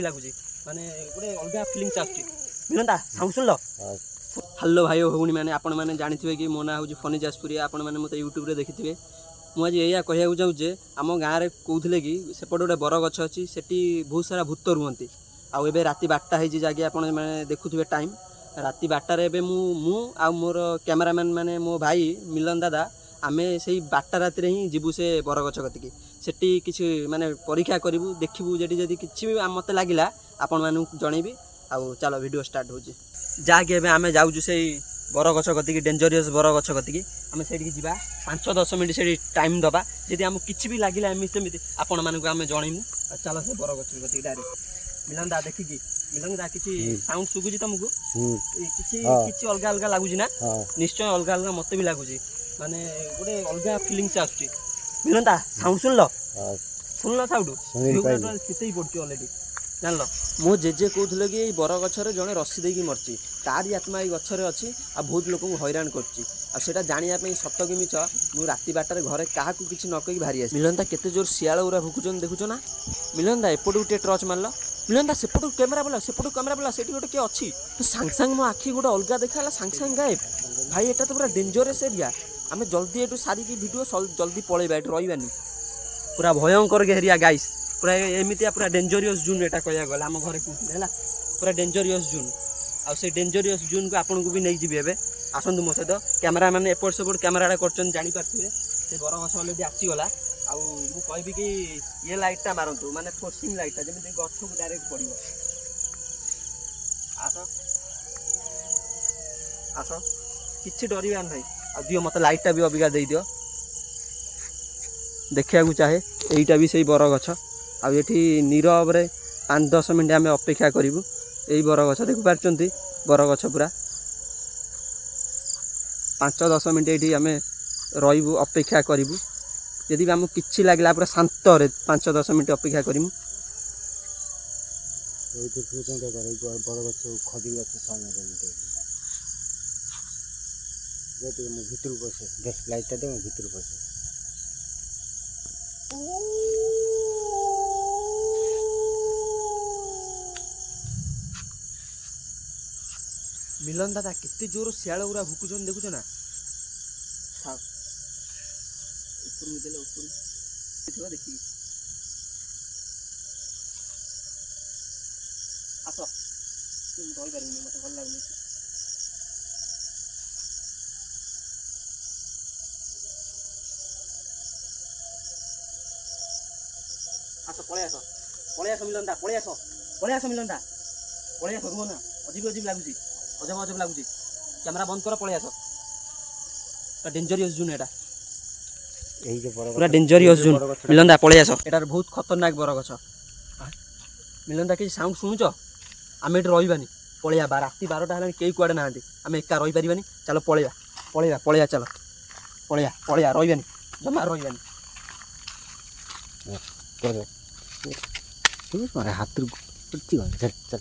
लगुच माने गोटे अलग फिलिंग्स आसता साउंड सुन लो। हेलो भाई भौणी मैंने आपण मैंने जानी कि मो ना हूँ फनी जाजपुरिया आपण मैंने मत यूट्यूब रे देखिथे। मुझे या कहूँ चाहूँजे आम गाँव में कहते कि सेपटे गोटे बर गछ अच्छी से बहुत सारा भूत रुहति आउ राति 12टा हो जगह आप देखुए टाइम राति 12टार मु मोर कैमेरामैन माने मो भाई मिलन दादा आम से 12टा राति ही जीवु से बरगछ कतिकी सेठी किसी माने परीक्षा करूँ देखू जदि किसी भी मत लगिला आपण मानू जनइबी आउ चलो वीडियो स्टार्ट हो जहाँकि आम जाऊँ से बरगछ कतिकी डेंजरियस बरगछ कतिकी आम से जा 5-10 मिनट से टाइम दबा जदि आम कि भी लगिला एमती आपण मानक आम जनइमु चलो से बरगछ कतिकी डायरेक्ट मिलन दा देखिकी मिलन दा किसी साउंड शुभुची तुमको किसी अलग अलग लगुच ना निश्चय अलग अलग मत भी लगुच माने गोटे अलग फिलिंग्स आसुची मिलन दा साउंड सुन लो साउंड शीत ही पड़ती अलरेडी जान लो मो जेजे कहते कि बरगछरे जड़े रसी देकी मरची तारी आत्मा ये गछरे अच्छी आ बहुत लोक हैरान करटा जानापी सत कि मिछ मु राति 12टार घरे क्या किसी न कही भारी आस मिलन दा केते जोर शियाल उरा भुकुचन देखुच ना मिलन दा एपटू गोटे टर्च मार मिलन दा सेपटू कैमेरा बोला से गोटे किए अच्छी तो सांग सांग मो आखि गोटे अलग देखा सांग सांग गायब भाई एटा तो पूरा डेंजरस एरिया आम जल्दी एटू सारिकी वीडियो जल्दी पलैबा एटू रही पूरा भयंकर एरिया गाइस पूरा एमती पूरा डेंजरियस जून एटा कह गला आम घर कहते पूरा डेंजरियस जून आ से डेंजरियस जून को आपन को भी नहीं जी एबे आसतु मो सहित कैमेरा मैंने एपट सेपट कैमेरा कर जापारे से बरगछ अलरेडी आसीगला आउ कहबी कि ये लाइटा मारतु माने फोर्सिंग लाइटा जमी गछ को डायरेक्ट पड़ आस आस कि डरबार ना आ दियो मत लाइटा भी अबिका दे दियो देखा चाहे यहीटा भी सही बरगछ आठी नीरव 5-10 मिनट आम अपेक्षा करूँ यही बरगछ देखिपार बरगछ पूरा 5-10 मिनट ये आम रू अपेक्षा करूँ यदि आमको किसी लगला पूरा शांत 5-10 मिनट अपेक्षा करूँ भितर पशे लाइटा दे भितर पशे मिलन दादा केते जोर शियाल गुरा भुकुचन देखुच ना देखी आस रही पार मत भल लगुनि आस पलि आस मिलन दा पलि आस मिलन दा पलि आस रुह ना अजीब अजीब लगुच अजब अजब लगुच कैमेरा बंद कर पलि आस डेंजरियस जून एटा पूरा डेंजरियस जून मिलन दा पलि आस एटार बहुत खतरनाक बरगछ मिलन दा कि साउंड शुणुच आम ये रही पलैया राति 12टा है कई कुआड़े ना आम एका रही पारानी चलो पलैया चलो पलैया रही जमा रही हाथ चल